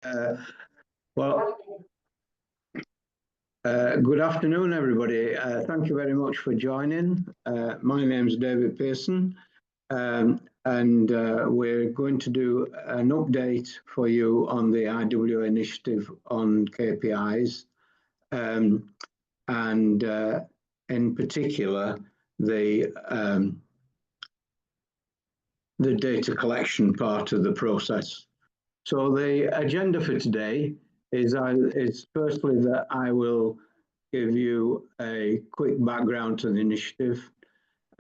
Uh, well, good afternoon, everybody. Thank you very much for joining. My name is David Pearson, and we're going to do an update for you on the IWA initiative on KPIs, and in particular, the data collection part of the process. So the agenda for today is firstly that I will give you a quick background to the initiative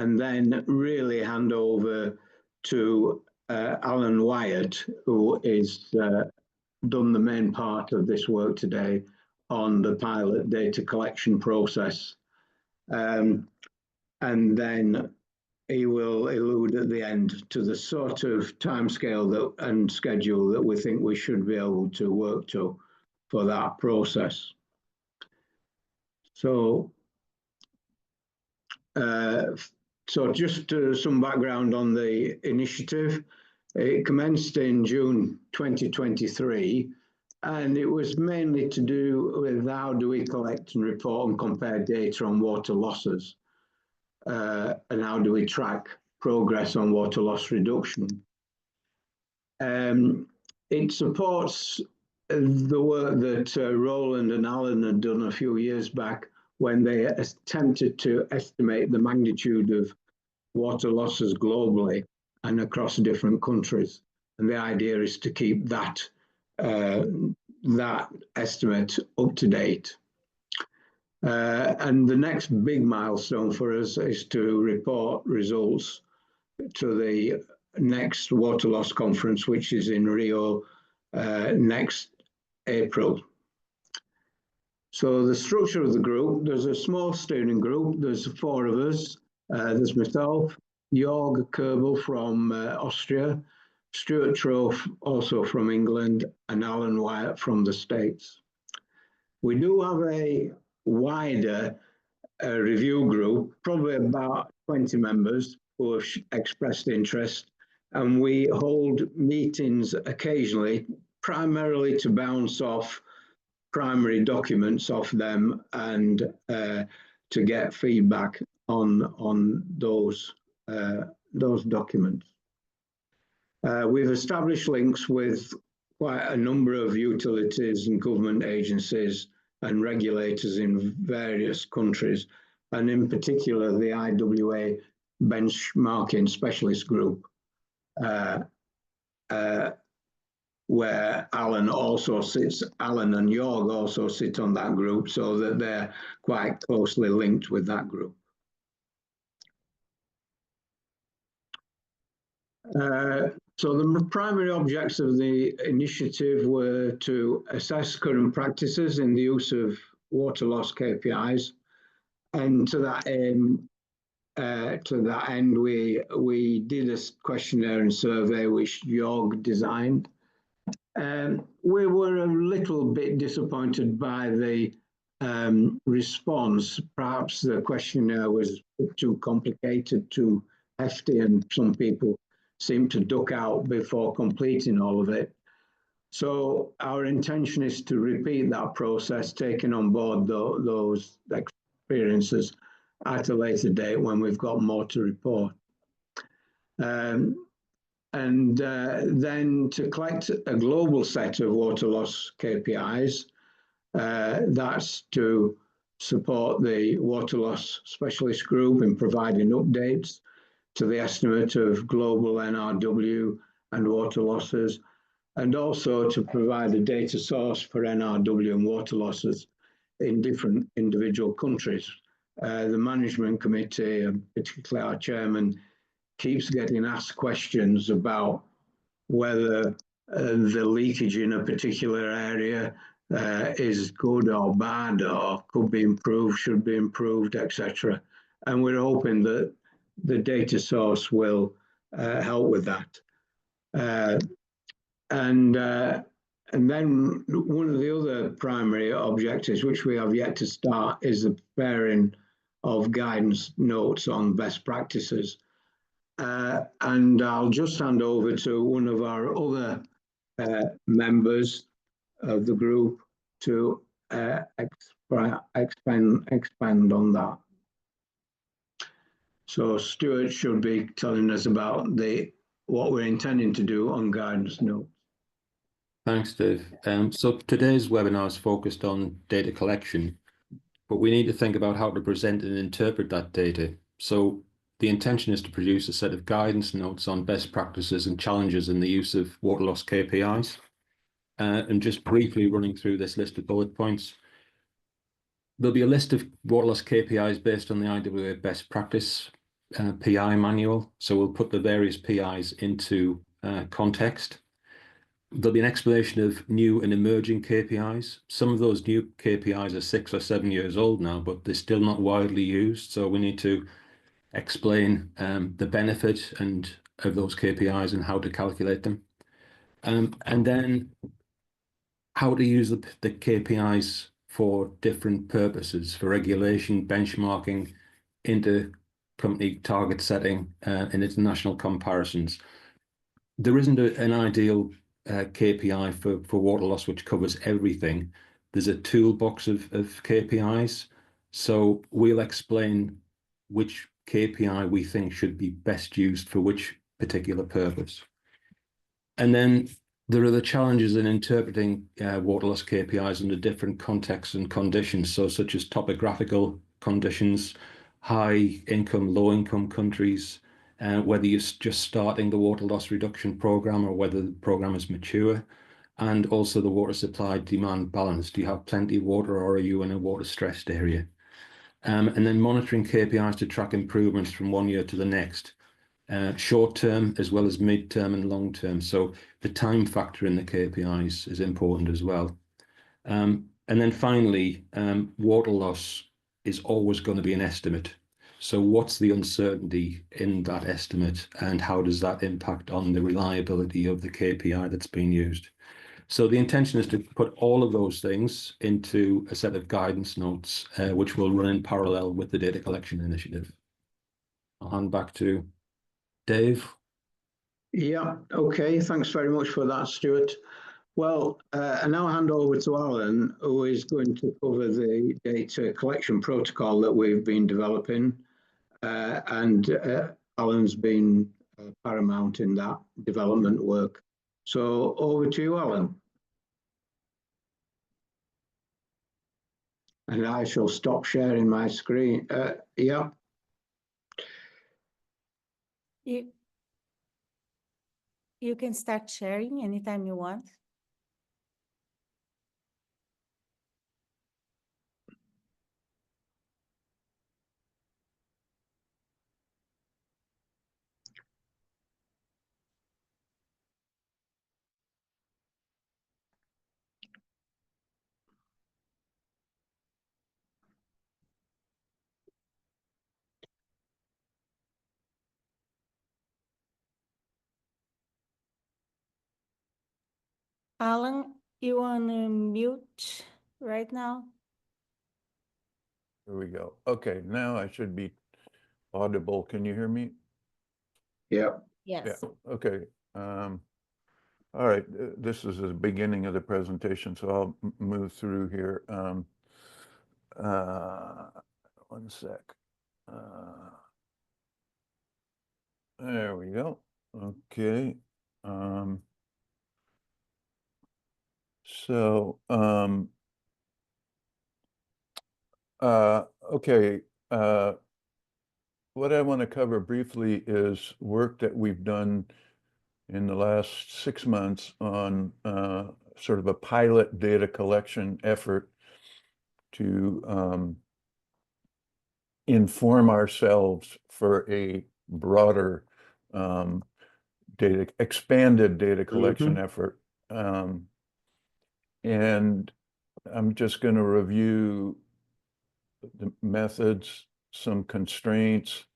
and then really hand over to Alan Wyatt, who is done the main part of this work today on the pilot data collection process. And then he will allude at the end to the sort of timescale and schedule that we think we should be able to work to for that process. So just some background on the initiative. It commenced in June 2023, and it was mainly to do with how do we collect and report and compare data on water losses. And how do we track progress on water loss reduction? It supports the work that Roland and Alan had done a few years back when they attempted to estimate the magnitude of water losses globally and across different countries. And the idea is to keep that estimate up to date. And the next big milestone for us is to report results to the next water loss conference, which is in Rio next April. So the structure of the group, there's a small steering group, there's 4 of us. There's myself, Jörg Kerbel from Austria, Stuart Trofe also from England, and Alan Wyatt from the States. We do have a wider review group, probably about 20 members who have expressed interest, and we hold meetings occasionally, primarily to bounce off primary documents off them and to get feedback on those documents. We've established links with quite a number of utilities and government agencies and regulators in various countries, and in particular the IWA Benchmarking Specialist Group, where Alan and Jörg also sit on that group, so that they're quite closely linked with that group. So the primary objects of the initiative were to assess current practices in the use of water loss KPIs, and to that end, we did a questionnaire and survey which Jörg designed. We were a little bit disappointed by the response. Perhaps the questionnaire was too complicated, too hefty, and some people seem to duck out before completing all of it. So our intention is to repeat that process, taking on board those experiences at a later date when we've got more to report. And then to collect a global set of water loss KPIs, that's to support the Waterloss Specialist Group in providing updates to the estimate of global NRW and water losses, and also to provide a data source for NRW and water losses in different individual countries. The management committee, particularly our chairman, keeps getting asked questions about whether the leakage in a particular area is good or bad, or could be improved, should be improved, etc. And we're hoping that the data source will help with that. And then one of the other primary objectives, which we have yet to start, is the preparing of guidance notes on best practices. And I'll just hand over to one of our other members, of the group to expand on that. So Stuart should be telling us about what we're intending to do on guidance notes. Thanks, Dave. So today's webinar is focused on data collection, but we need to think about how to present and interpret that data. So the intention is to produce a set of guidance notes on best practices and challenges in the use of water loss KPIs. And just briefly running through this list of bullet points. There'll be a list of water loss KPIs based on the IWA best practice PI manual. So we'll put the various PIs into context. There'll be an explanation of new and emerging KPIs. Some of those new KPIs are 6 or 7 years old now, but they're still not widely used. So we need to explain the benefit of those KPIs and how to calculate them. And then how to use the KPIs for different purposes, for regulation, benchmarking, intercompany target setting, and international comparisons. There isn't an ideal KPI for water loss which covers everything. There's a toolbox of KPIs. So we'll explain which KPI we think should be best used for which particular purpose. And then there are the challenges in interpreting water loss KPIs under different contexts and conditions, so such as topographical conditions, high income, low income countries, whether you're just starting the water loss reduction program or whether the program is mature, and also the water supply demand balance. Do you have plenty of water or are you in a water stressed area? And then monitoring KPIs to track improvements from one year to the next. Short term as well as mid term and long term. So the time factor in the KPIs is important as well. And then finally, water loss is always going to be an estimate. So what's the uncertainty in that estimate and how does that impact on the reliability of the KPI that's being used? So the intention is to put all of those things into a set of guidance notes, which will run in parallel with the data collection initiative. I'll hand back to Dave. Yeah, okay. Thanks very much for that, Stuart. Well, I now hand over to Alan, who is going to cover the data collection protocol that we've been developing. Alan's been paramount in that development work. So over to you, Alan. And I shall stop sharing my screen. Yeah. You can start sharing anytime you want. Alan, you want to mute right now? Here we go. Okay, now I should be audible. Can you hear me? Yeah. Yes. Yeah. Okay. All right. This is the beginning of the presentation, so I'll move through here. One sec. There we go. Okay. Okay. What I want to cover briefly is work that we've done in the last 6 months on sort of a pilot data collection effort to inform ourselves for a broader expanded data collection effort. And I'm just going to review the methods, some constraints,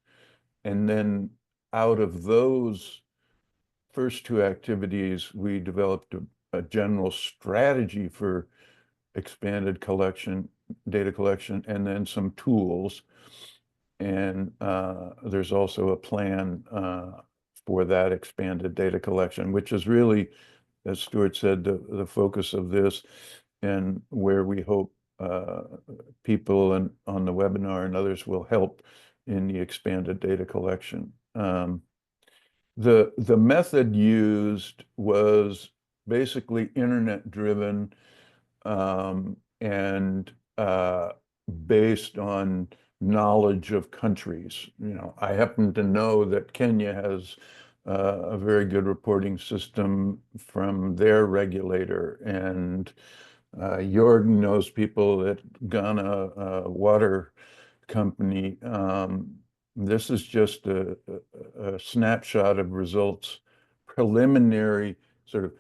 and then out of those first two activities, we developed a general strategy for expanded data collection, and then some tools. And there's also a plan for that expanded data collection, which is really as Stuart said, the focus of this and where we hope people on the webinar and others will help in the expanded data collection. The method used was basically internet driven and based on knowledge of countries. I happen to know that Kenya has a very good reporting system from their regulator, and Jorg knows people at Ghana Water Company. This is just a snapshot of results, preliminary sort of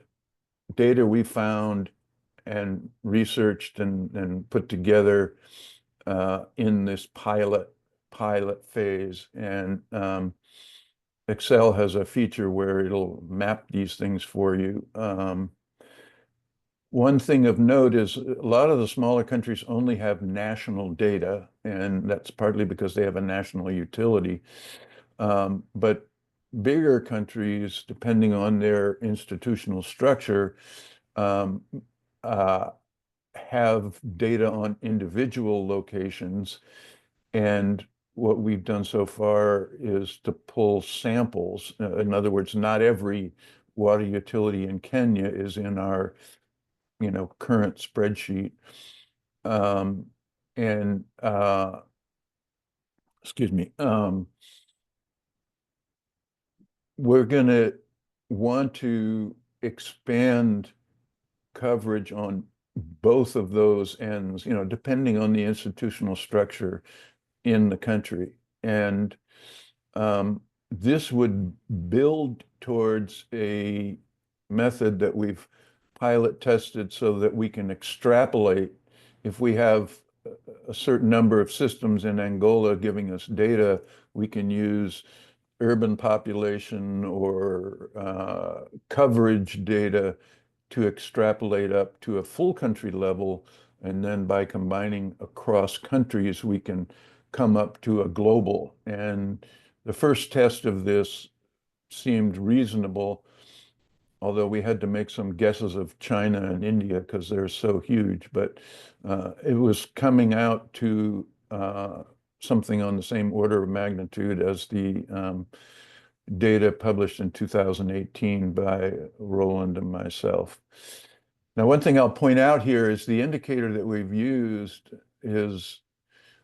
data we found and researched and put together in this pilot phase. And Excel has a feature where it'll map these things for you. One thing of note is a lot of the smaller countries only have national data, and that's partly because they have a national utility. But bigger countries, depending on their institutional structure, have data on individual locations. And what we've done so far is to pull samples. In other words, not every water utility in Kenya is in our current spreadsheet. Excuse me, we're going to want to expand coverage on both of those ends, depending on the institutional structure in the country. And this would build towards a method that we've pilot tested so that we can extrapolate. If we have a certain number of systems in Angola giving us data, we can use urban population or coverage data to extrapolate up to a full country level. And then by combining across countries, we can come up to a global. And the first test of this seemed reasonable, although we had to make some guesses of China and India because they're so huge. But it was coming out to something on the same order of magnitude as the data published in 2018 by Roland and myself. Now, one thing I'll point out here is the indicator that we've used is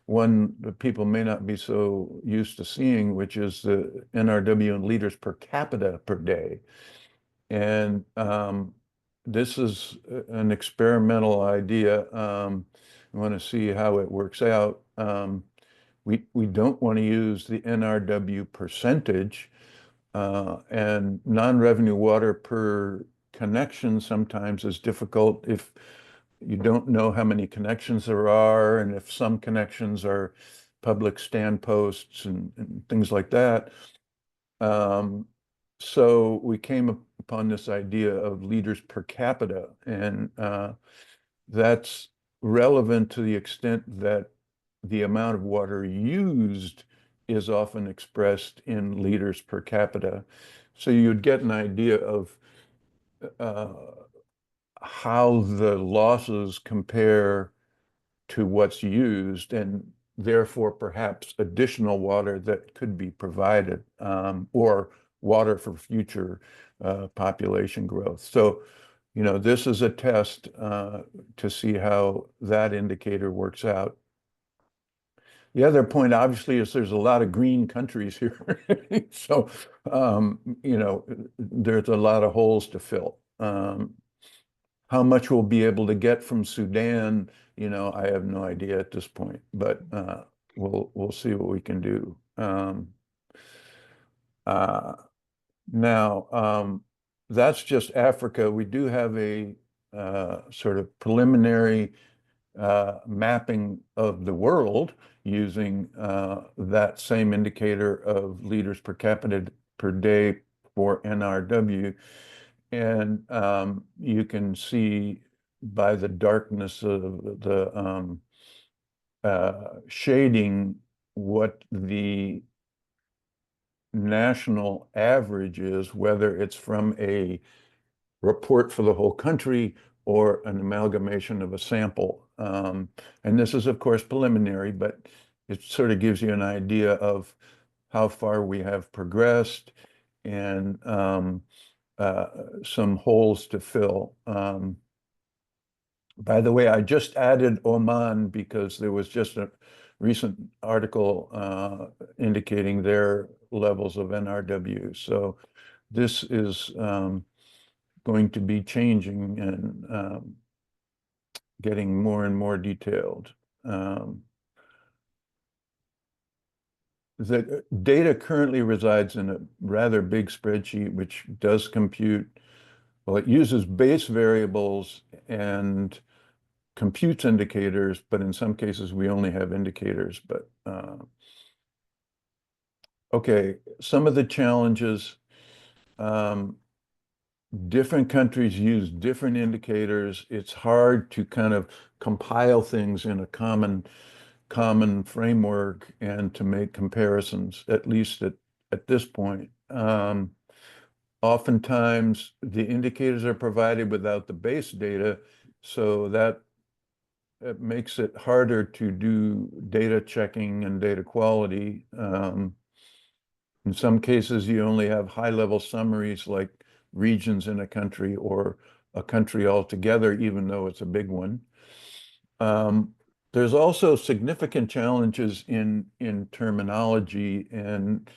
one that people may not be so used to seeing, which is the NRW in liters per capita per day. And this is an experimental idea. We want to see how it works out. We don't want to use the NRW percentage, and non-revenue water per connection sometimes is difficult if you don't know how many connections there are, and if some connections are public stand posts and things like that. So we came upon this idea of liters per capita, and that's relevant to the extent that the amount of water used is often expressed in liters per capita. So you'd get an idea of how the losses compare to what's used, and therefore perhaps additional water that could be provided, or water for future population growth. So, this is a test to see how that indicator works out. The other point, obviously, is there's a lot of green countries here. So, there's a lot of holes to fill. How much we'll be able to get from Sudan, I have no idea at this point, but we'll see what we can do. Now, that's just Africa. We do have a sort of preliminary mapping of the world using that same indicator of liters per capita per day for NRW. And you can see by the darkness of the shading what the national average is, whether it's from a report for the whole country or an amalgamation of a sample. And this is, of course, preliminary, but it sort of gives you an idea of how far we have progressed and some holes to fill. By the way, I just added Oman because there was just a recent article indicating their levels of NRW. So this is going to be changing and getting more and more detailed. The data currently resides in a rather big spreadsheet, which does compute. Well, it uses base variables and computes indicators, but in some cases we only have indicators. But okay, some of the challenges. Different countries use different indicators. It's hard to kind of compile things in a common framework and to make comparisons, at least at this point. Oftentimes, the indicators are provided without the base data, so that it makes it harder to do data checking and data quality. In some cases, you only have high-level summaries like regions in a country or a country altogether, even though it's a big one. There's also significant challenges in terminology and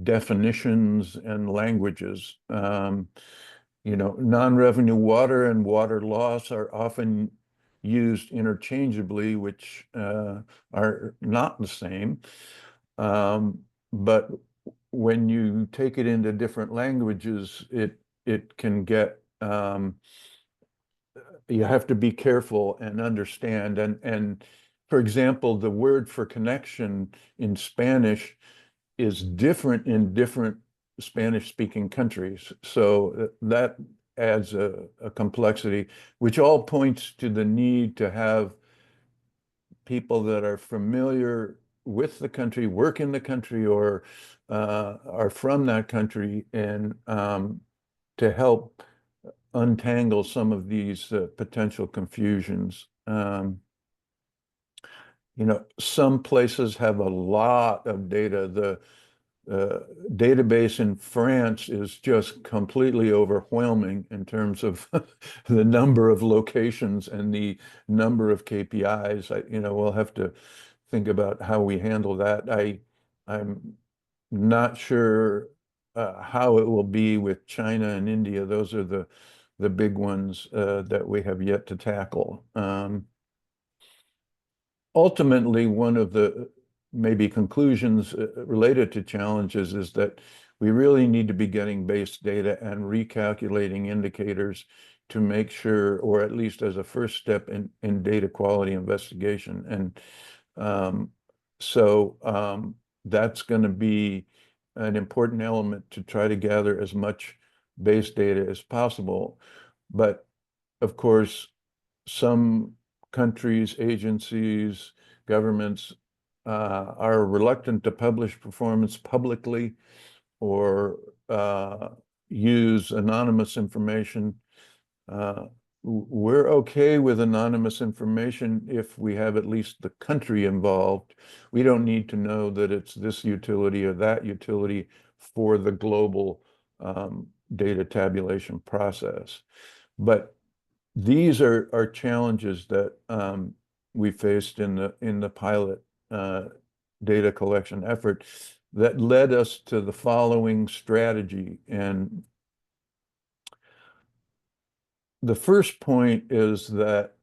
definitions and languages. Non-revenue water and water loss are often used interchangeably, which are not the same. But when you take it into different languages, it can get, you have to be careful and understand. And for example, the word for connection in Spanish is different in different Spanish-speaking countries. So that adds a complexity, which all points to the need to have people that are familiar with the country, work in the country, or are from that country, and to help untangle some of these potential confusions. Some places have a lot of data. The database in France is just completely overwhelming in terms of the number of locations and the number of KPIs. We'll have to think about how we handle that. I'm not sure how it will be with China and India. Those are the big ones that we have yet to tackle. Ultimately, one of the maybe conclusions related to challenges is that we really need to be getting base data and recalculating indicators to make sure, or at least as a first step in data quality investigation. And that's going to be an important element to try to gather as much base data as possible. But of course, some countries, agencies, governments are reluctant to publish performance publicly or use anonymous information. We're okay with anonymous information if we have at least the country involved. We don't need to know that it's this utility or that utility for the global data tabulation process. But these are challenges that we faced in the pilot data collection effort that led us to the following strategy. And the first point is that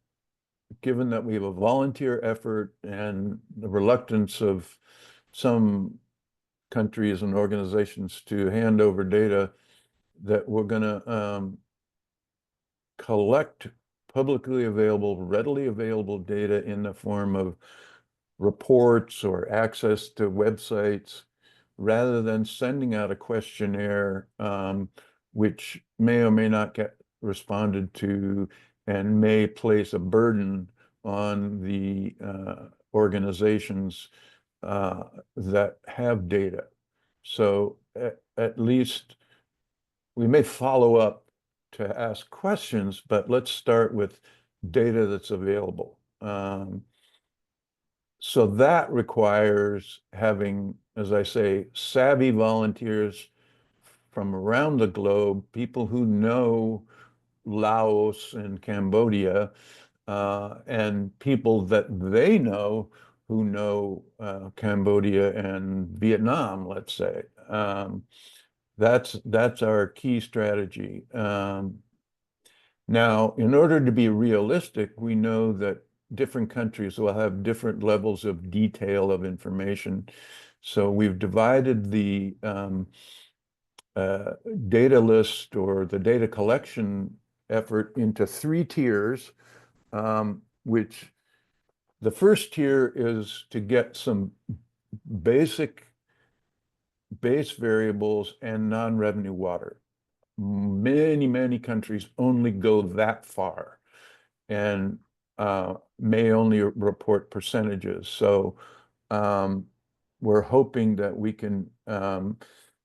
given that we have a volunteer effort and the reluctance of some countries and organizations to hand over data, that we're going to collect publicly available, readily available data in the form of reports or access to websites, rather than sending out a questionnaire, which may or may not get responded to and may place a burden on the organizations that have data. So at least we may follow up to ask questions, but let's start with data that's available. So that requires having, as I say, savvy volunteers from around the globe, people who know Laos and Cambodia, and people that they know who know Cambodia and Vietnam, let's say. That's our key strategy. Now, in order to be realistic, we know that different countries will have different levels of detail of information. So we've divided the data list or the data collection effort into 3 tiers, which the first tier is to get some basic base variables and non-revenue water. Many countries only go that far and may only report percentages. So we're hoping that we can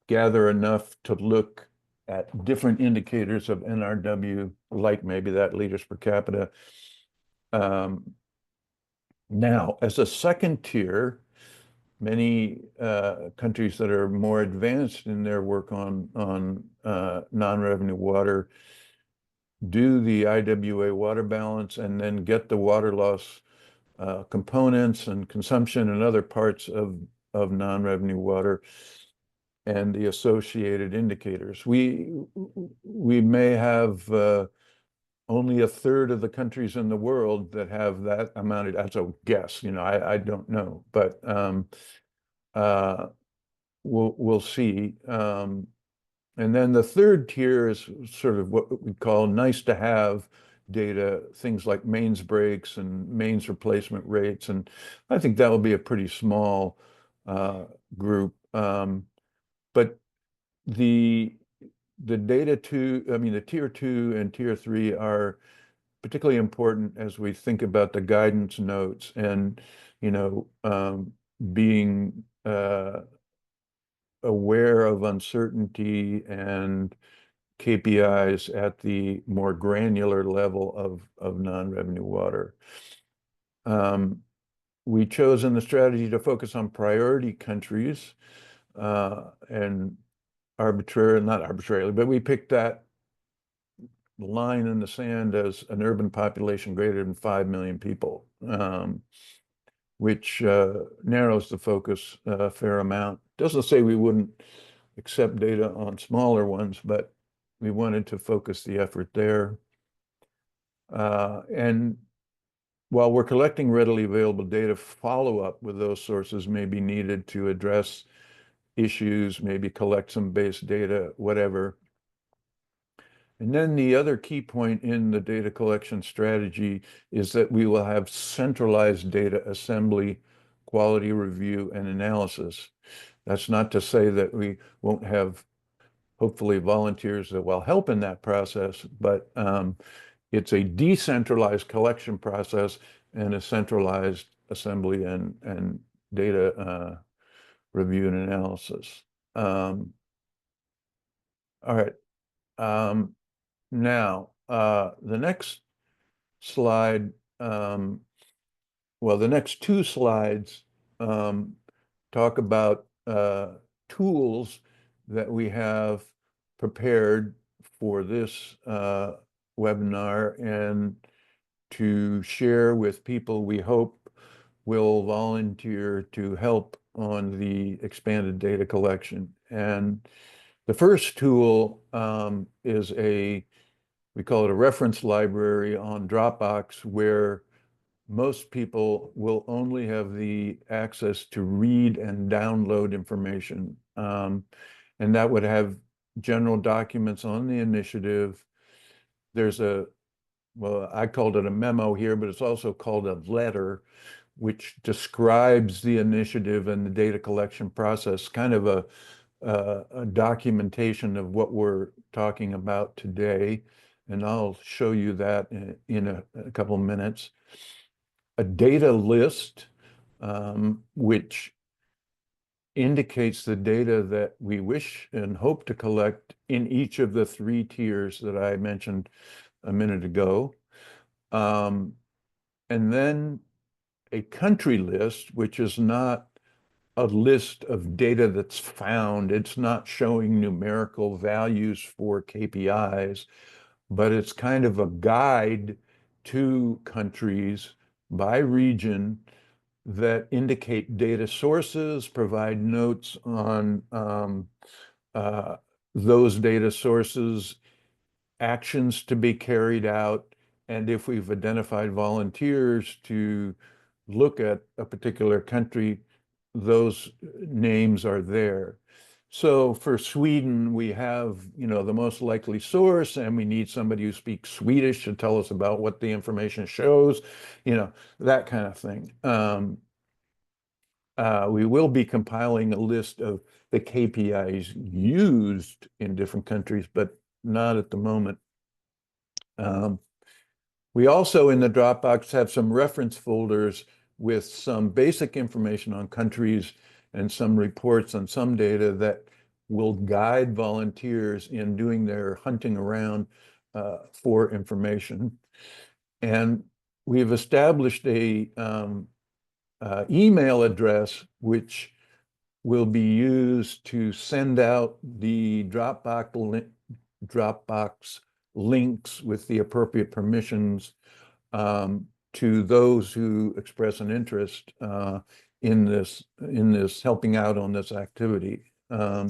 gather enough to look at different indicators of NRW, like maybe that liters per capita. Now, as a second tier, many countries that are more advanced in their work on non-revenue water do the IWA water balance and then get the water loss components and consumption and other parts of non-revenue water and the associated indicators. We may have only a third of the countries in the world that have that amount. That's a guess, I don't know, but we'll see. And then the third tier is sort of what we call nice to have data, things like mains breaks and mains replacement rates. And I think that will be a pretty small group. But the data the tier 2 and tier 3 are particularly important as we think about the guidance notes and, being aware of uncertainty and KPIs at the more granular level of non-revenue water. We chose in the strategy to focus on priority countries and not arbitrarily, but we picked that line in the sand as an urban population greater than 5 million people, which narrows the focus a fair amount. Doesn't say we wouldn't accept data on smaller ones, but we wanted to focus the effort there. And while we're collecting readily available data, follow-up with those sources may be needed to address issues, maybe collect some base data, whatever. And then the other key point in the data collection strategy is that we will have centralized data assembly, quality review, and analysis. That's not to say that we won't have, hopefully, volunteers that will help in that process, but it's a decentralized collection process and a centralized assembly and data review and analysis. All right. Now, the next slide, the next 2 slides talk about tools that we have prepared for this webinar and to share with people we hope will volunteer to help on the expanded data collection. And the first tool is we call it a reference library on Dropbox, where most people will only have the access to read and download information. And that would have general documents on the initiative. There's I called it a memo here, but it's also called a letter, which describes the initiative and the data collection process, kind of a documentation of what we're talking about today. And I'll show you that in a couple of minutes. A data list, which indicates the data that we wish and hope to collect in each of the 3 tiers that I mentioned a minute ago. And then a country list, which is not a list of data that's found. It's not showing numerical values for KPIs, but it's kind of a guide to countries by region that indicate data sources, provide notes on those data sources, actions to be carried out, and if we've identified volunteers to look at a particular country, those names are there. So for Sweden, we have, the most likely source, and we need somebody who speaks Swedish to tell us about what the information shows, that kind of thing. We will be compiling a list of the KPIs used in different countries, but not at the moment. We also in the Dropbox have some reference folders with some basic information on countries and some reports on some data that will guide volunteers in doing their hunting around for information. And we've established a email address which will be used to send out the Dropbox links with the appropriate permissions to those who express an interest in this helping out on this activity. Now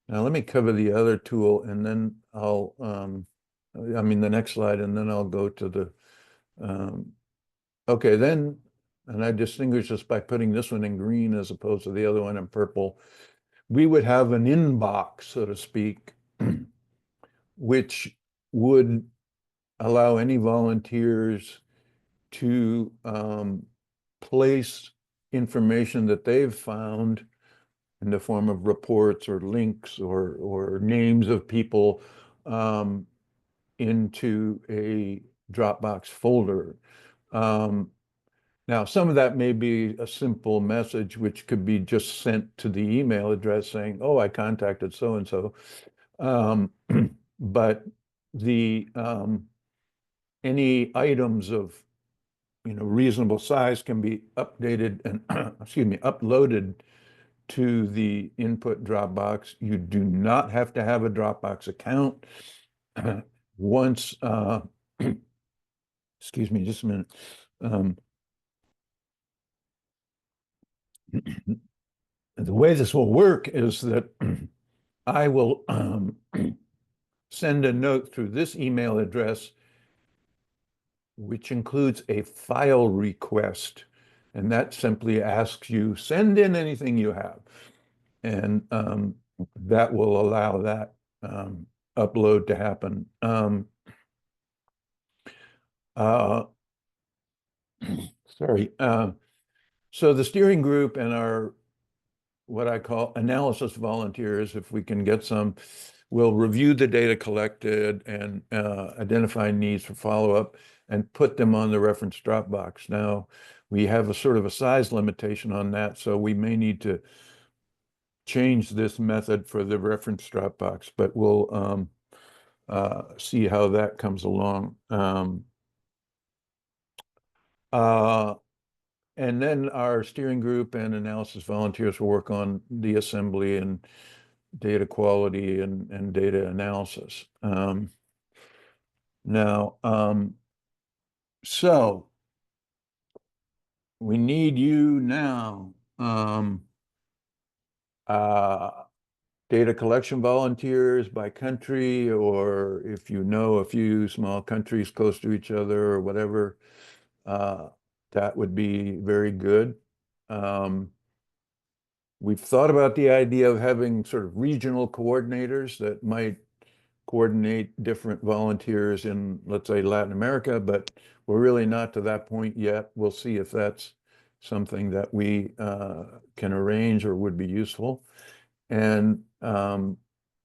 let me cover the other tool, and then I'll the next slide, and then I'll go to the okay, then, and I distinguish this by putting this one in green as opposed to the other one in purple. We would have an inbox, so to speak, which would allow any volunteers to place information that they've found in the form of reports or links or names of people into a Dropbox folder. Now, some of that may be a simple message, which could be just sent to the email address saying, oh, I contacted so-and-so. But the any items of reasonable size can be updated and uploaded to the input Dropbox. You do not have to have a Dropbox account. Once, excuse me, just a minute. The way this will work is that I will send a note through this email address, which includes a file request. And that simply asks you, send in anything you have. And that will allow that upload to happen. Sorry. So the steering group and our, what I call analysis volunteers, if we can get some, will review the data collected and identify needs for follow-up and put them on the reference Dropbox. Now, we have a sort of a size limitation on that, so we may need to change this method for the reference Dropbox, but we'll see how that comes along. And then our steering group and analysis volunteers will work on the assembly and data quality and data analysis. So we need you now. Data collection volunteers by country, or if you know a few small countries close to each other or whatever, that would be very good. We've thought about the idea of having sort of regional coordinators that might coordinate different volunteers in, let's say, Latin America, but we're really not to that point yet. We'll see if that's something that we can arrange or would be useful. And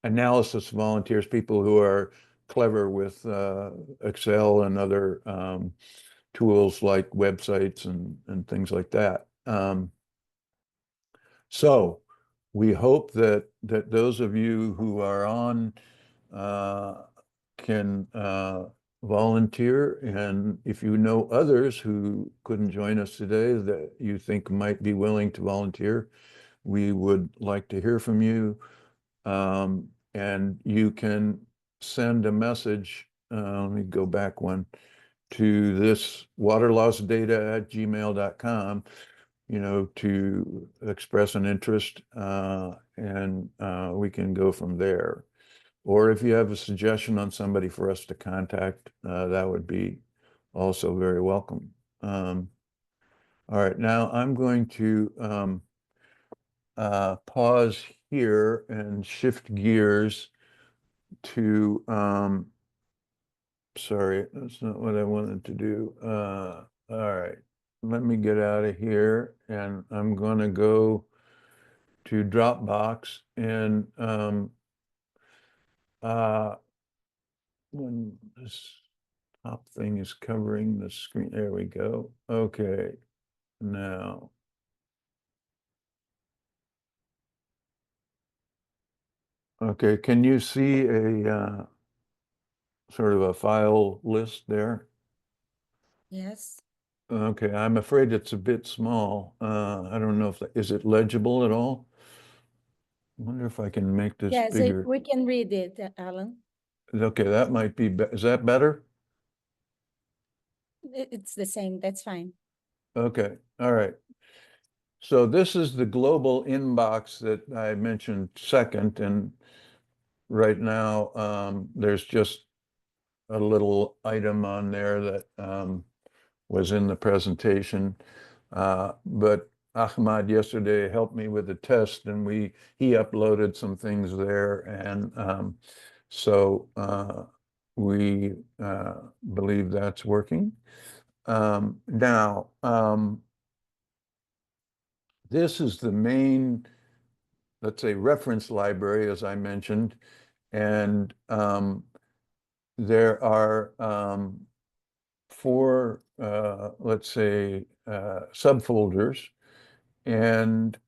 analysis volunteers, people who are clever with Excel and other tools like websites and things like that. So we hope that those of you who are on can volunteer, and if you know others who couldn't join us today that you think might be willing to volunteer, we would like to hear from you. And you can send a message, let me go back one, to this waterlossdata@gmail.com, to express an interest, and we can go from there. Or if you have a suggestion on somebody for us to contact, that would be also very welcome. All right, now I'm going to pause here and shift gears to, sorry, that's not what I wanted to do. All right, let me get out of here, and I'm going to go to Dropbox, and when this top thing is covering the screen, there we go. Okay, now. Okay, can you see a sort of a file list there? Yes. Okay, I'm afraid it's a bit small. I don't know if, is it legible at all? I wonder if I can make this Yes, bigger. we can read it, Alan. Okay, that might be, is that better? It's the same. That's fine. Okay, all right. So this is the global inbox that I mentioned second, and right now there's just a little item on there that was in the presentation. But Ahmad yesterday helped me with the test, and he uploaded some things there, and so we believe that's working. Now, this is the main, let's say, reference library, as I mentioned, and there are 4, let's say, subfolders, and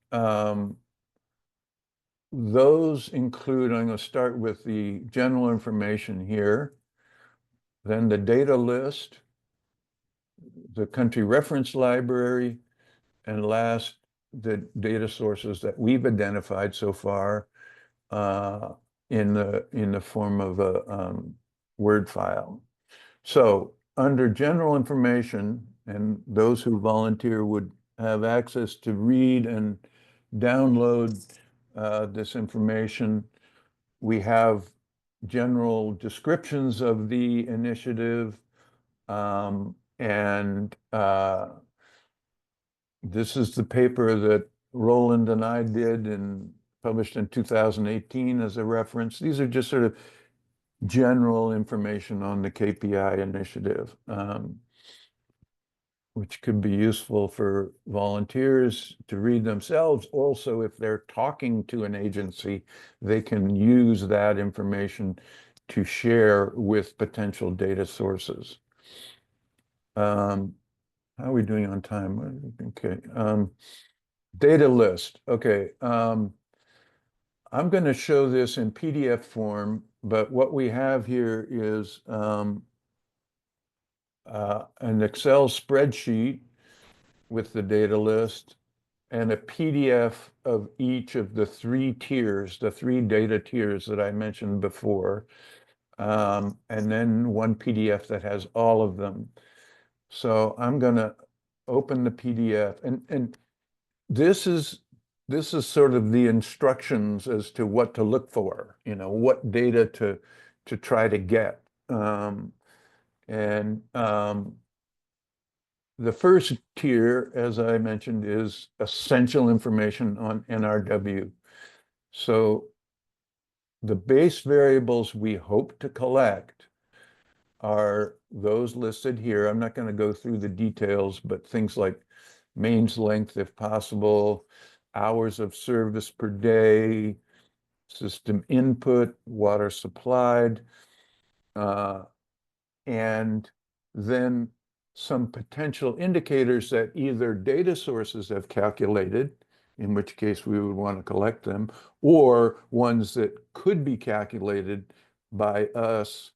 those include, I'm going to start with the general information here, then the data list, the country reference library, and last, the data sources that we've identified so far in the form of a Word file. So under general information, and those who volunteer would have access to read and download this information, we have general descriptions of the initiative, and this is the paper that Roland and I did and published in 2018 as a reference. These are just sort of general information on the KPI initiative, which could be useful for volunteers to read themselves. Also, if they're talking to an agency, they can use that information to share with potential data sources. How are we doing on time? Okay. Data list. Okay. I'm going to show this in PDF form, but what we have here is an Excel spreadsheet with the data list and a PDF of each of the 3 tiers, the 3 data tiers that I mentioned before, and then one PDF that has all of them. So I'm going to open the PDF, and this is sort of the instructions as to what to look for, what data to try to get. The first tier, as I mentioned, is essential information on NRW. So the base variables we hope to collect are those listed here. I'm not going to go through the details, but things like mains length, if possible, hours of service per day, system input, water supplied, and then some potential indicators that either data sources have calculated in which case we would want to collect them, or ones that could be calculated by us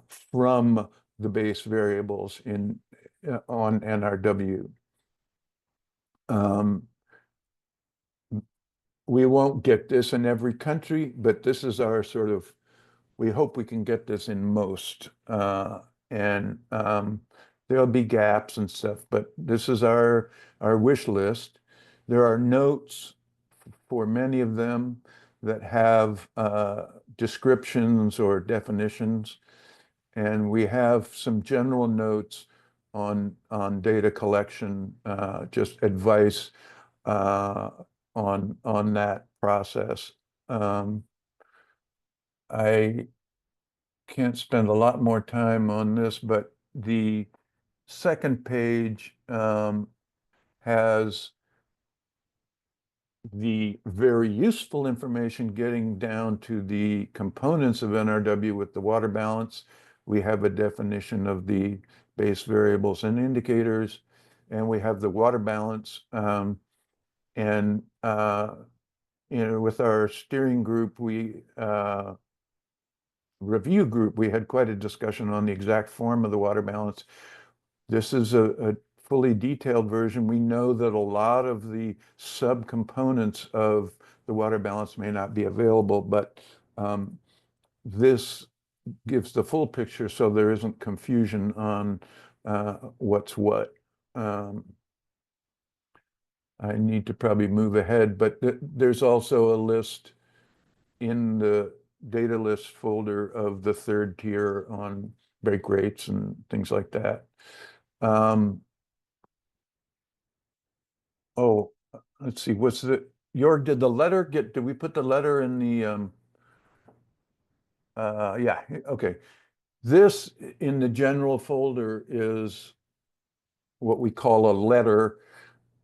from the base variables on NRW. We won't get this in every country, but this is our sort of, we hope we can get this in most. And there'll be gaps and stuff, but this is our wish list. There are notes for many of them that have descriptions or definitions. And we have some general notes on data collection, just advice on that process. I can't spend a lot more time on this, but the second page has the very useful information getting down to the components of NRW with the water balance. We have a definition of the base variables and indicators, and we have the water balance. And with our steering group, review group, we had quite a discussion on the exact form of the water balance. This is a fully detailed version. We know that a lot of the subcomponents of the water balance may not be available, but this gives the full picture so there isn't confusion on what's what. I need to probably move ahead, but there's also a list in the data list folder of the third tier on break rates and things like that. Oh, let's see, Jorg, did the letter did we put the letter in the, yeah, okay. This in the general folder is what we call a letter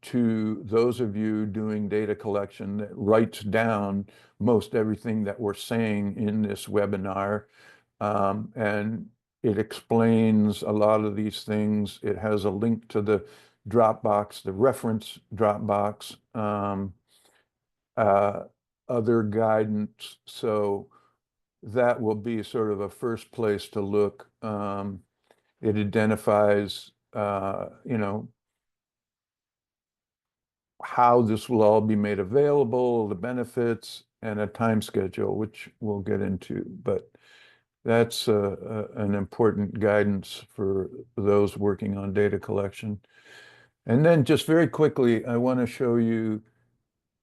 to those of you doing data collection that writes down most everything that we're saying in this webinar. And it explains a lot of these things. It has a link to the Dropbox, the reference Dropbox, other guidance. So that will be sort of a first place to look. It identifies, how this will all be made available, the benefits, and a time schedule, which we'll get into. But that's an important guidance for those working on data collection. And then just very quickly, I want to show you,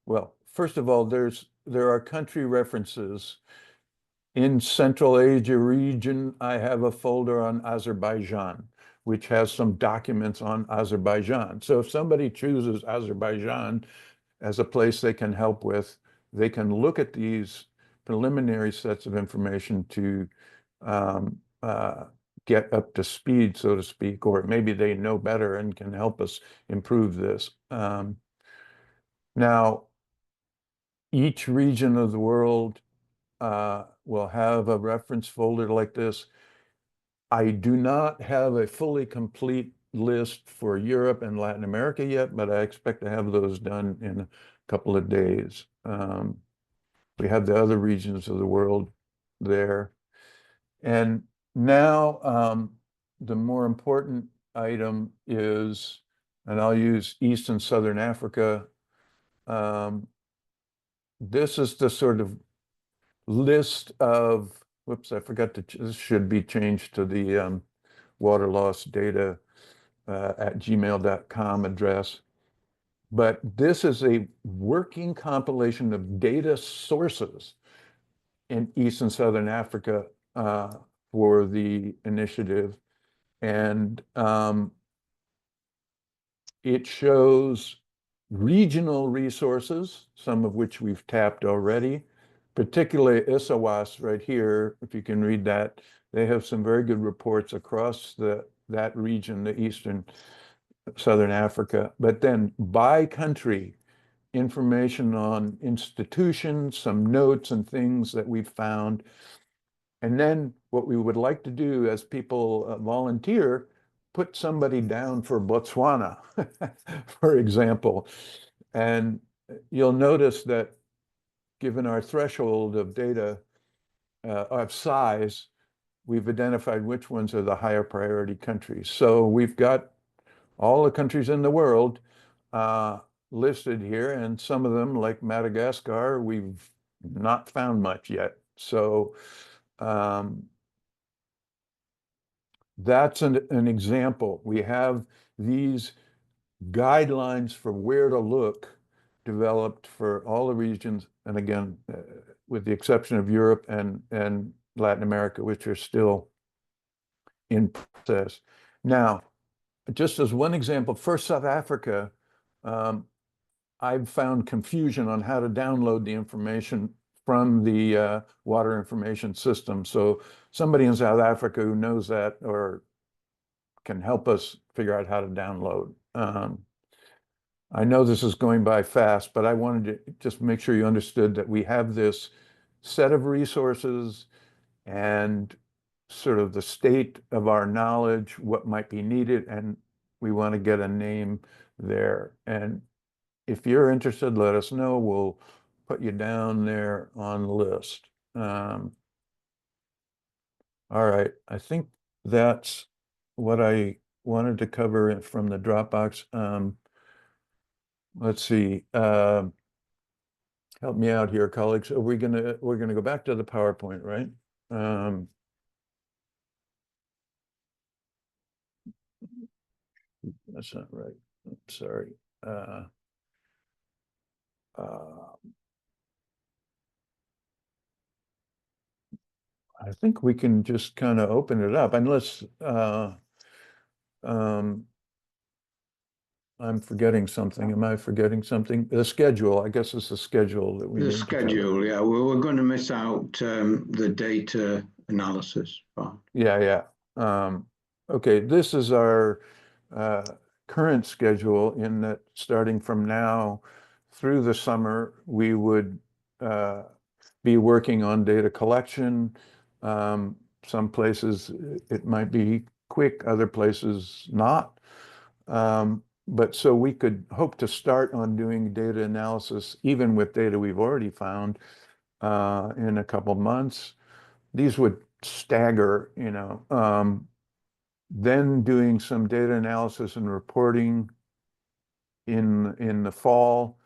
well, first of all, there are country references. In Central Asia region, I have a folder on Azerbaijan, which has some documents on Azerbaijan. So if somebody chooses Azerbaijan as a place they can help with, they can look at these preliminary sets of information to get up to speed, so to speak, or maybe they know better and can help us improve this. Now, each region of the world will have a reference folder like this. I do not have a fully complete list for Europe and Latin America yet, but I expect to have those done in a couple of days. We have the other regions of the world there. And now the more important item is, and I'll use East and Southern Africa. This is the sort of list of, whoops, I forgot to, this should be changed to the Waterloss data at gmail.com address. But this is a working compilation of data sources in East and Southern Africa for the initiative. And it shows regional resources, some of which we've tapped already, particularly ISAWAS right here, if you can read that. They have some very good reports across that region, the Eastern Southern Africa. But then by country, information on institutions, some notes and things that we've found. And then what we would like to do as people volunteer, put somebody down for Botswana, for example. And you'll notice that given our threshold of data of size, we've identified which ones are the higher priority countries. So we've got all the countries in the world listed here, and some of them, like Madagascar, we've not found much yet. So that's an example. We have these guidelines for where to look developed for all the regions, and again, with the exception of Europe and Latin America, which are still in process. Now, just as one example, for South Africa, I've found confusion on how to download the information from the water information system. So somebody in South Africa who knows that or can help us figure out how to download. I know this is going by fast, but I wanted to just make sure you understood that we have this set of resources and sort of the state of our knowledge, what might be needed, and we want to get a name there. And if you're interested, let us know. We'll put you down there on the list. All right, I think that's what I wanted to cover from the Dropbox. Let's see. Help me out here, colleagues. We're gonna go back to the PowerPoint, right? That's not right. I'm sorry. I think we can just kind of open it up unless I'm forgetting something. Am I forgetting something? The schedule, I guess it's the schedule that we The need to cover. schedule, yeah, we're going to miss out the data analysis part. Yeah. Okay, this is our current schedule in that starting from now through the summer, we would be working on data collection. Some places it might be quick, other places not. But so we could hope to start on doing data analysis, even with data we've already found in a couple months. These would stagger, then doing some data analysis and reporting in the fall,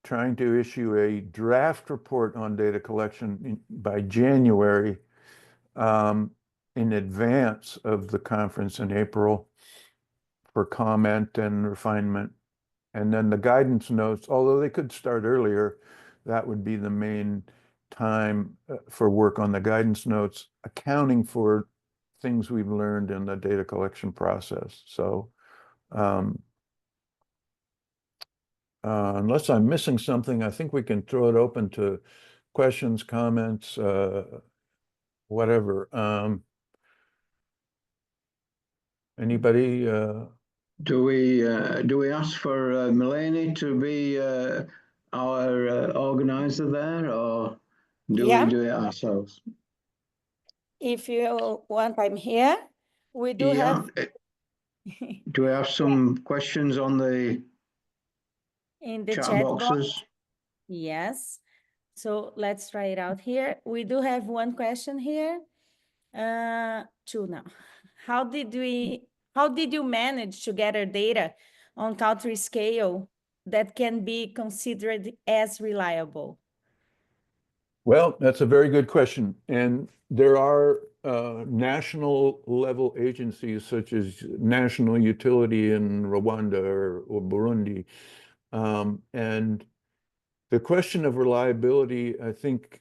trying to issue a draft report on data collection by January in advance of the conference in April for comment and refinement. And then the guidance notes, although they could start earlier, that would be the main time for work on the guidance notes, accounting for things we've learned in the data collection process. So unless I'm missing something, I think we can throw it open to questions, comments, whatever. Anybody? Do we ask for Melanie to be our organizer there, or do we do it ourselves? If you want, I'm here. We do have. Do we have some questions on the in the chat boxes? Yes. So let's try it out here. We do have one question here. Two now. How did you manage to gather data on country scale that can be considered as reliable? Well, that's a very good question. And there are national level agencies such as National Utility in Rwanda or Burundi. And the question of reliability, I think,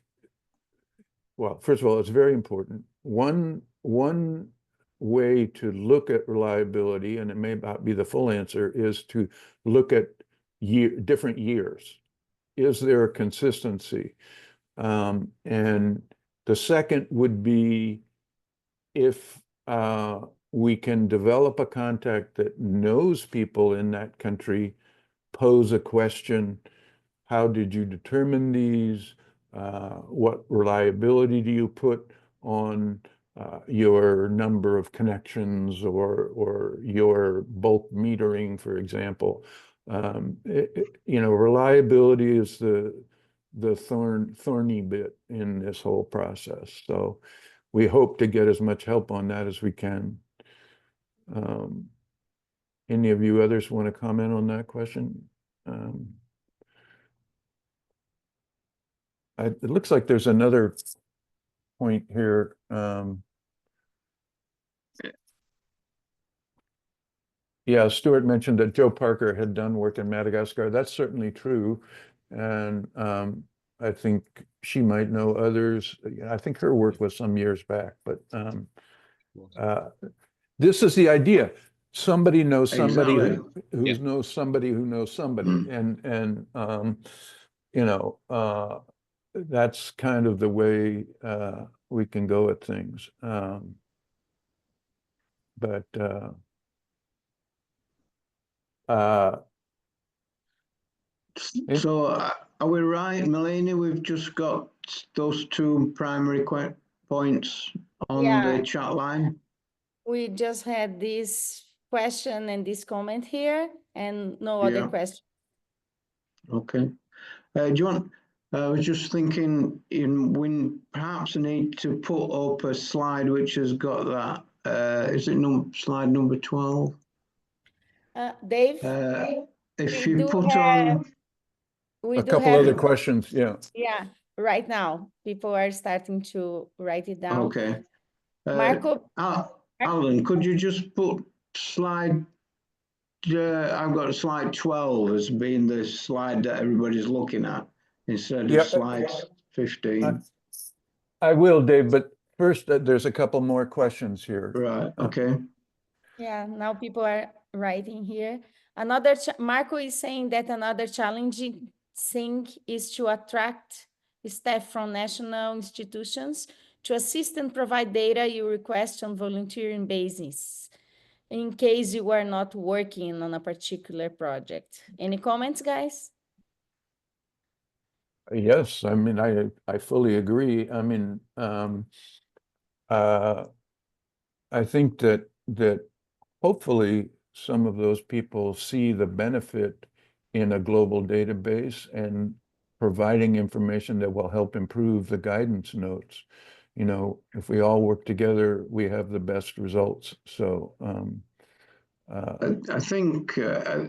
well, first of all, it's very important. One way to look at reliability, and it may not be the full answer, is to look at different years. Is there a consistency? And the second would be if we can develop a contact that knows people in that country, pose a question, how did you determine these? What reliability do you put on your number of connections or your bulk metering, for example? Reliability is the thorny bit in this whole process. So we hope to get as much help on that as we can. Any of you others want to comment on that question? It looks like there's another point here. Yeah, Stuart mentioned that Joe Parker had done work in Madagascar. That's certainly true. And I think she might know others. I think her work was some years back, but this is the idea. Somebody knows somebody who knows somebody who knows somebody. And that's kind of the way we can go at things. So are we right, Melanie? We've just got those two primary points on the chat line. We just had this question and this comment here, and no other question. Okay. Do you want? I was just thinking, we perhaps need to put up a slide which has got that. Is it slide number 12? Dave, if you put on we a do couple have other questions, yeah. Yeah, right now people are starting to write it down. Okay. Marco, Alan, could you just put slide? I've got slide 12 as being the slide that everybody's looking at instead of slide 15. I will, Dave, but first there's a couple more questions here. Right, okay. Yeah, now people are writing here. Marco is saying that another challenging thing is to attract staff from national institutions to assist and provide data you request on volunteering basis, in case you are not working on a particular project. Any comments, guys? Yes, I mean, I fully agree. I mean, I think that hopefully some of those people see the benefit in a global database and providing information that will help improve the guidance notes. If we all work together, we have the best results. So I think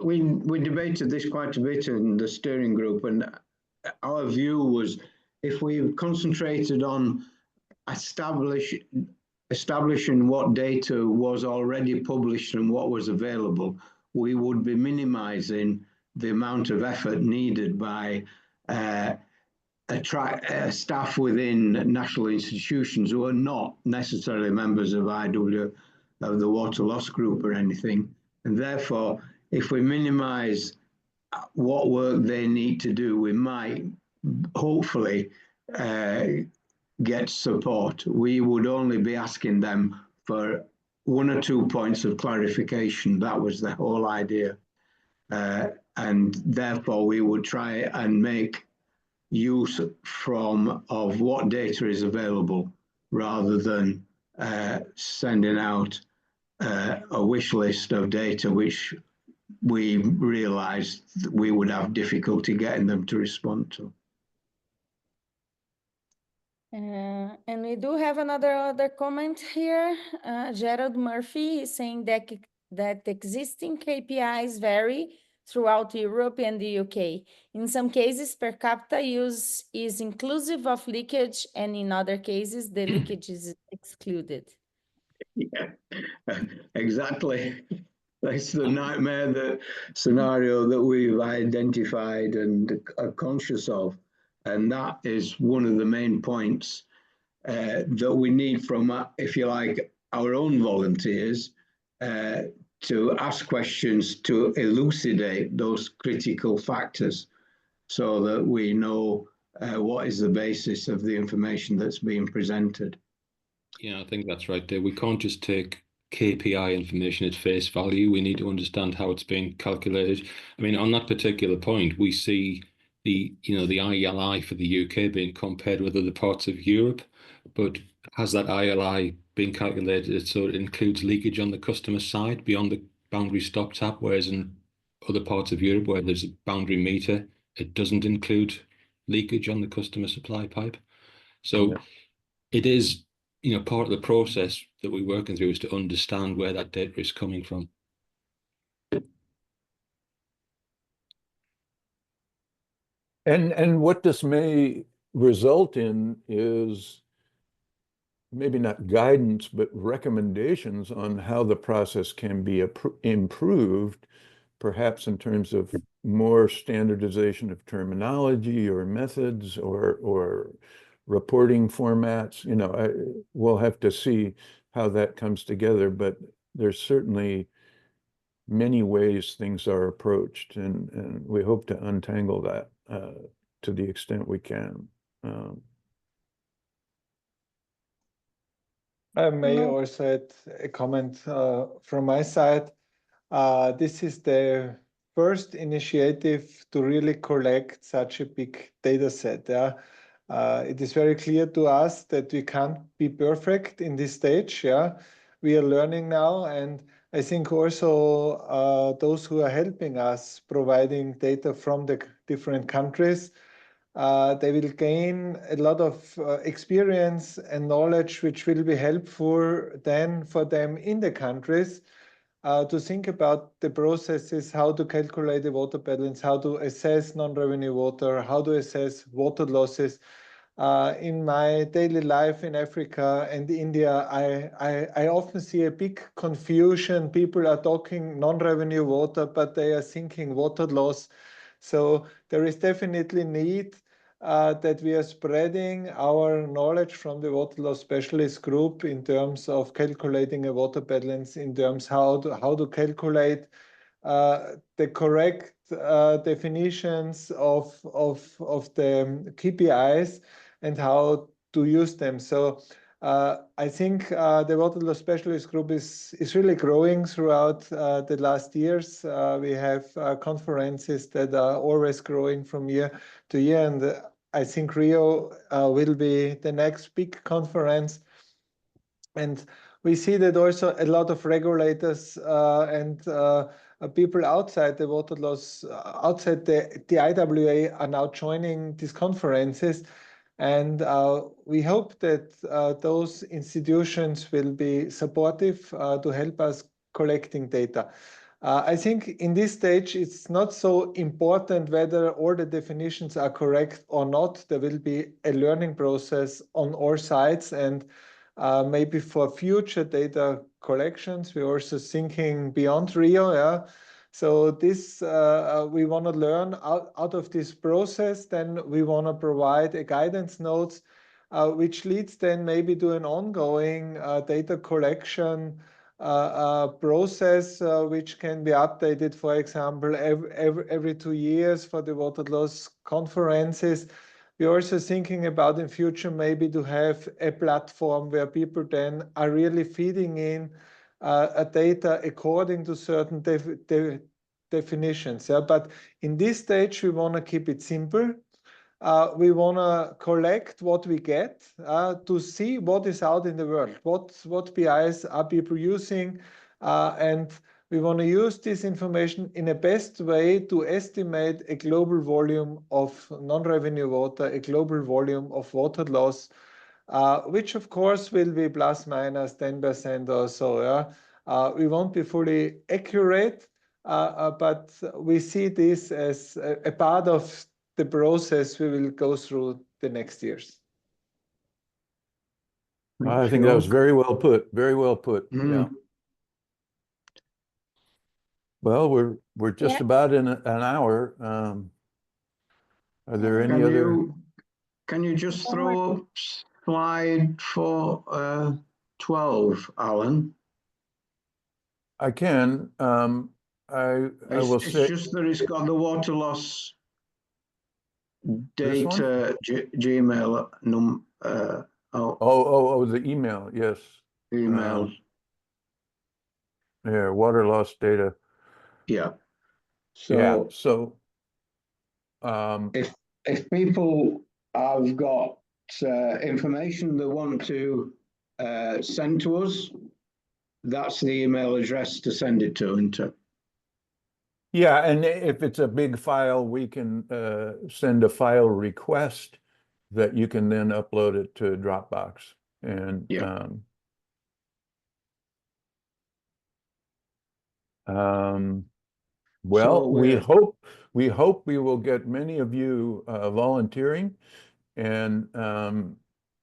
we debated this quite a bit in the steering group, and our view was if we concentrated on establishing what data was already published and what was available, we would be minimizing the amount of effort needed by staff within national institutions who are not necessarily members of of the Waterloss Group or anything. And therefore, if we minimize what work they need to do, we might hopefully get support. We would only be asking them for 1 or 2 points of clarification. That was the whole idea. And therefore, we would try and make use of what data is available rather than sending out a wish list of data which we realized we would have difficulty getting them to respond to. And we do have another comment here. Gerald Murphy is saying that existing KPIs vary throughout Europe and the UK. In some cases, per capita use is inclusive of leakage, and in other cases, the leakage is excluded. Yeah, exactly. That's the nightmare scenario that we've identified and are conscious of. And that is one of the main points that we need from, if you like, our own volunteers to ask questions to elucidate those critical factors so that we know what is the basis of the information that's being presented. Yeah, I think that's right there. We can't just take KPI information at face value. We need to understand how it's being calculated. I mean, on that particular point, we see the ILI for the UK being compared with other parts of Europe, but has that ILI been calculated so it includes leakage on the customer side beyond the boundary stop tap, whereas in other parts of Europe where there's a boundary meter, it doesn't include leakage on the customer supply pipe. So Yeah. it is, part of the process that we're working through is to understand where that data is coming from. And what this may result in is maybe not guidance, but recommendations on how the process can be improved, perhaps in terms of more standardization of terminology or methods or reporting formats. We'll have to see how that comes together, but there's certainly many ways things are approached, and we hope to untangle that to the extent we can. I may also add a comment from my side. This is the first initiative to really collect such a big data set. It is very clear to us that we can't be perfect in this stage. We are learning now, and I think also those who are helping us providing data from the different countries, they will gain a lot of experience and knowledge, which will be helpful then for them in the countries to think about the processes, how to calculate the water balance, how to assess non-revenue water, how to assess water losses. In my daily life in Africa and India, I often see a big confusion. People are talking non-revenue water, but they are thinking water loss. So there is definitely need that we are spreading our knowledge from the Waterloss Specialist Group in terms of calculating a water balance, in terms how to calculate the correct definitions of the KPIs and how to use them. So I think the Waterloss Specialist Group is really growing throughout the last years. We have conferences that are always growing from year to year, and I think Rio will be the next big conference. And we see that also a lot of regulators and people outside the water loss, outside the IWA are now joining these conferences. And we hope that those institutions will be supportive to help us collecting data. I think in this stage, it's not so important whether all the definitions are correct or not. There will be a learning process on all sides, and maybe for future data collections, we're also thinking beyond Rio. So this we want to learn out of this process. Then we want to provide a guidance notes, which leads then maybe to an ongoing data collection process, which can be updated, for example, every 2 years for the water loss conferences. We're also thinking about in future maybe to have a platform where people then are really feeding in data according to certain definitions. But in this stage, we want to keep it simple. We want to collect what we get to see what is out in the world, what PIs are people using, and we want to use this information in a best way to estimate a global volume of non-revenue water, a global volume of water loss, which of course will be plus minus 10% or so. We won't be fully accurate, but we see this as a part of the process we will go through the next years. I think that was very well put. Very well put. Yeah. Well, we're just about in an hour. Are there any other? Can you just throw up slide for 12, Alan? I can. I will say. It's just that it's got the water loss data Gmail the email, yes. Email. Yeah, water loss data. Yeah. So, yeah. So if people have got information they want to send to us, that's the email address to send it to, isn't it? Yeah, and if it's a big file, we can send a file request that you can then upload it to Dropbox. And Yeah. well, So we we're hope we will get many of you volunteering. And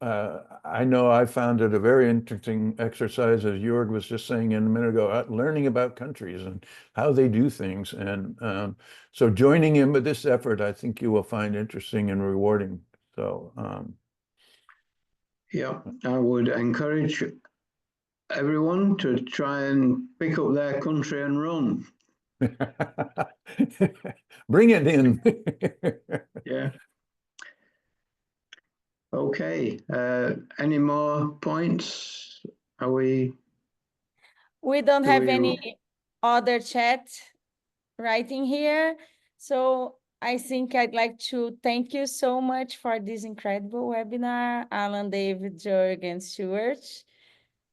I know I found it a very interesting exercise, as Jörg was just saying in a minute ago, learning about countries and how they do things. And so joining in with this effort, I think you will find interesting and rewarding. So yeah, I would encourage everyone to try and pick up their country and run. bring it in. Yeah. Okay. Any more points? Are we? We don't Do have we- any other chat writing here. So I think I'd like to thank you so much for this incredible webinar, Alan, David, Jörg, and Stuart.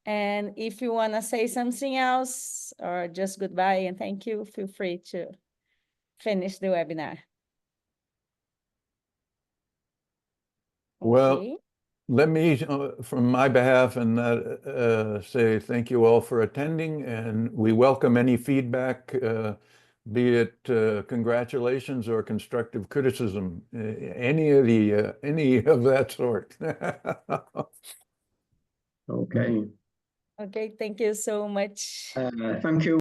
And if you want to say something else or just goodbye and thank you, feel free to finish the webinar. Well, Okay. let me, from my behalf, and say thank you all for attending, and we welcome any feedback, be it congratulations or constructive criticism, any of that sort. Okay. Okay, thank you so much. Thank you.